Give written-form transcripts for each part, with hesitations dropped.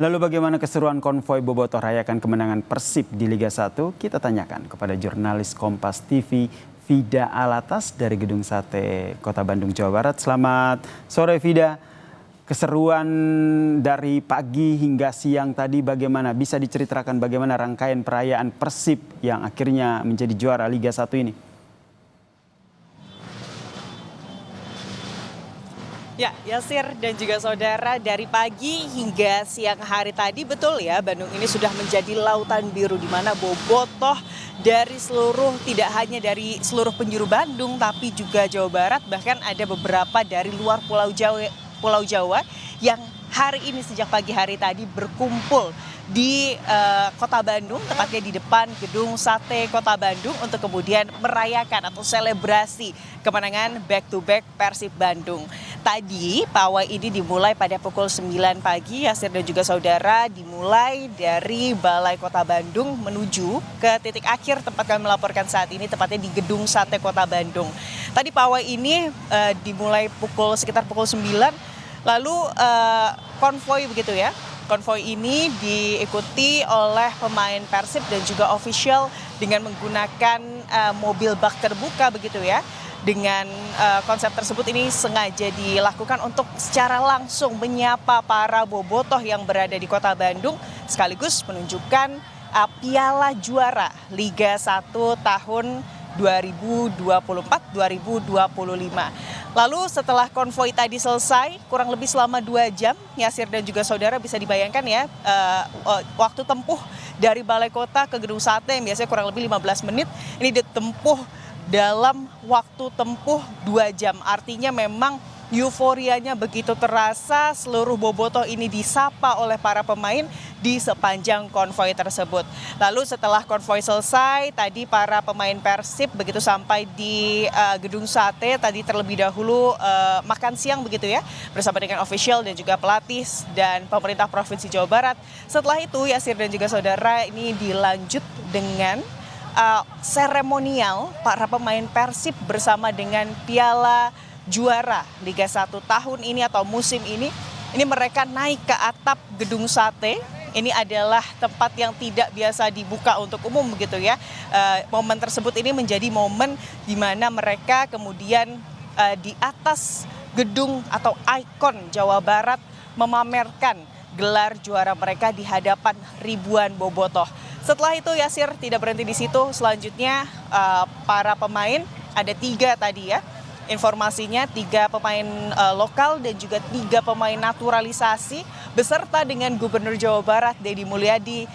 Lalu bagaimana keseruan konvoi Bobotoh rayakan kemenangan Persib di Liga 1? Kita tanyakan kepada jurnalis Kompas TV Vida Alatas dari Gedung Sate Kota Bandung, Jawa Barat. Selamat sore Vida. Keseruan dari pagi hingga siang tadi bagaimana? Bisa diceritakan bagaimana rangkaian perayaan Persib yang akhirnya menjadi juara Liga 1 ini? Ya, Yasir dan juga saudara, dari pagi hingga siang hari tadi betul ya, Bandung ini sudah menjadi lautan biru di mana bobotoh dari seluruh, tidak hanya dari seluruh penjuru Bandung tapi juga Jawa Barat, bahkan ada beberapa dari luar Pulau Jawa yang hari ini sejak pagi hari tadi berkumpul di Kota Bandung, tepatnya di depan Gedung Sate Kota Bandung untuk kemudian merayakan atau selebrasi kemenangan back-to-back Persib Bandung. Tadi pawai ini dimulai pada pukul 9 pagi, Yasir dan juga saudara, dimulai dari Balai Kota Bandung menuju ke titik akhir tempat kami melaporkan saat ini, tepatnya di Gedung Sate Kota Bandung. Tadi pawai ini dimulai sekitar pukul 9, lalu konvoi begitu ya. Konvoi ini diikuti oleh pemain Persib dan juga official dengan menggunakan mobil bak terbuka begitu ya. Dengan konsep tersebut ini sengaja dilakukan untuk secara langsung menyapa para bobotoh yang berada di Kota Bandung sekaligus menunjukkan piala juara Liga 1 tahun 2024-2025. Lalu setelah konvoi tadi selesai, kurang lebih selama 2 jam, Yasir dan juga saudara bisa dibayangkan ya, waktu tempuh dari Balai Kota ke Gedung Sate yang biasanya kurang lebih 15 menit, ini ditempuh dalam waktu tempuh 2 jam. Artinya memang euforianya begitu terasa, seluruh bobotoh ini disapa oleh para pemain di sepanjang konvoi tersebut. Lalu setelah konvoi selesai, tadi para pemain Persib begitu sampai di Gedung Sate, tadi terlebih dahulu makan siang begitu ya, bersama dengan official dan juga pelatih dan pemerintah Provinsi Jawa Barat. Setelah itu Yasir dan juga saudara, ini dilanjut dengan seremonial para pemain Persib bersama dengan piala juara Liga 1 tahun ini atau musim ini mereka naik ke atap Gedung Sate. Ini adalah tempat yang tidak biasa dibuka untuk umum begitu ya. Momen tersebut ini menjadi momen di mana mereka kemudian di atas gedung atau ikon Jawa Barat memamerkan gelar juara mereka di hadapan ribuan bobotoh. Setelah itu Yasir tidak berhenti di situ, selanjutnya para pemain ada 3 tadi ya. Informasinya 3 pemain lokal dan juga 3 pemain naturalisasi beserta dengan Gubernur Jawa Barat Deddy Mulyadi.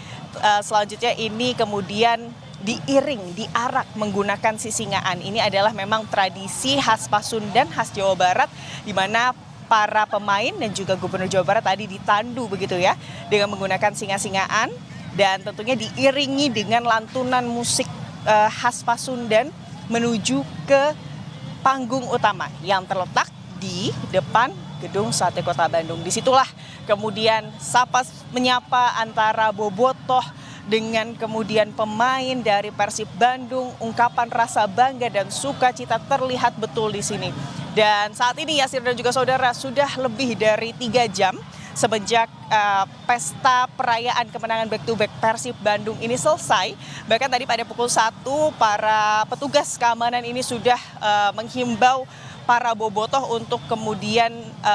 Selanjutnya ini kemudian diarak menggunakan sisingaan. Ini adalah memang tradisi khas Pasundan, khas Jawa Barat, di mana para pemain dan juga Gubernur Jawa Barat tadi ditandu begitu ya dengan menggunakan singa-singaan dan tentunya diiringi dengan lantunan musik khas Pasundan menuju ke panggung utama yang terletak di depan Gedung Sate Kota Bandung. Disitulah kemudian sapa menyapa antara bobotoh dengan kemudian pemain dari Persib Bandung, ungkapan rasa bangga dan sukacita terlihat betul di sini. Dan saat ini Yasir dan juga saudara, sudah lebih dari 3 jam semenjak pesta perayaan kemenangan back-to-back Persib Bandung ini selesai. Bahkan tadi pada pukul 1 para petugas keamanan ini sudah menghimbau para bobotoh untuk kemudian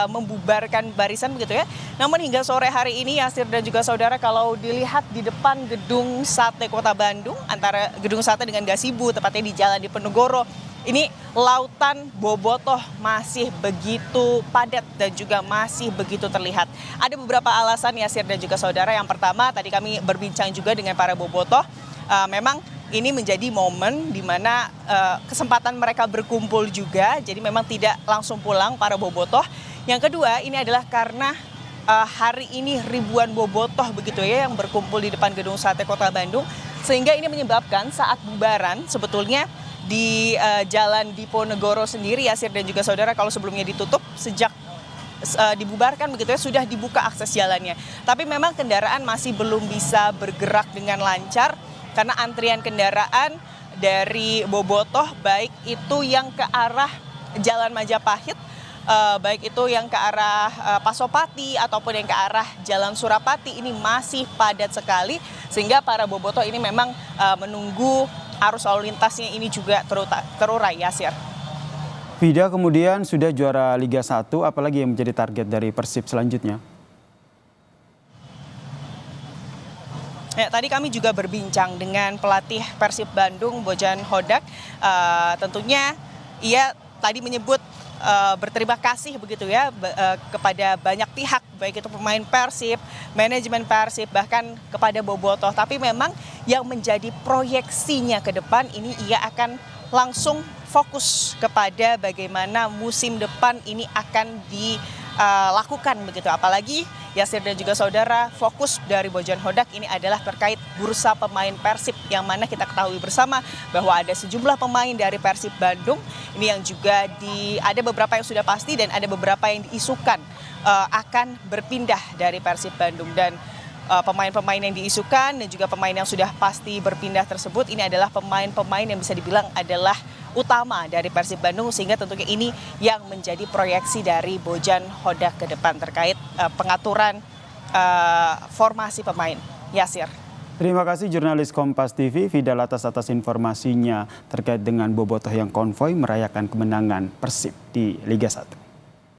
membubarkan barisan begitu ya. Namun hingga sore hari ini Yasir dan juga saudara, kalau dilihat di depan Gedung Sate Kota Bandung, antara Gedung Sate dengan Gasibu, tepatnya di Jalan Diponegoro, ini lautan bobotoh masih begitu padat dan juga masih begitu terlihat. Ada beberapa alasan Yasir dan juga saudara. Yang pertama, tadi kami berbincang juga dengan para bobotoh. Memang ini menjadi momen di mana kesempatan mereka berkumpul juga. Jadi memang tidak langsung pulang para bobotoh. Yang kedua, ini adalah karena hari ini ribuan bobotoh begitu ya yang berkumpul di depan Gedung Sate Kota Bandung. Sehingga ini menyebabkan saat bubaran sebetulnya di Jalan Diponegoro sendiri Yasir dan juga saudara, kalau sebelumnya ditutup sejak dibubarkan begitu ya, sudah dibuka akses jalannya. Tapi memang kendaraan masih belum bisa bergerak dengan lancar karena antrian kendaraan dari bobotoh baik itu yang ke arah Jalan Majapahit baik itu yang ke arah Pasopati ataupun yang ke arah Jalan Surapati ini masih padat sekali, sehingga para bobotoh ini memang menunggu arus lalu lintasnya ini juga terurai, Yasir. Vida, kemudian sudah juara Liga 1, apalagi yang menjadi target dari Persib selanjutnya? Ya, tadi kami juga berbincang dengan pelatih Persib Bandung, Bojan Hodak. Tentunya ia tadi menyebut berterima kasih begitu ya kepada banyak pihak, baik itu pemain Persib, manajemen Persib, bahkan kepada bobotoh. Tapi memang yang menjadi proyeksinya ke depan ini ia akan langsung fokus kepada bagaimana musim depan ini akan dilakukan begitu. Apalagi Yasir dan juga saudara, fokus dari Bojan Hodak ini adalah terkait bursa pemain Persib, yang mana kita ketahui bersama bahwa ada sejumlah pemain dari Persib Bandung ini yang juga ada beberapa yang sudah pasti dan ada beberapa yang diisukan akan berpindah dari Persib Bandung. Dan pemain-pemain yang diisukan dan juga pemain yang sudah pasti berpindah tersebut ini adalah pemain-pemain yang bisa dibilang adalah utama dari Persib Bandung, sehingga tentunya ini yang menjadi proyeksi dari Bojan Hodak ke depan terkait pengaturan formasi pemain. Yasir. Terima kasih jurnalis Kompas TV Vida Alatas atas informasinya terkait dengan bobotoh yang konvoy merayakan kemenangan Persib di Liga 1.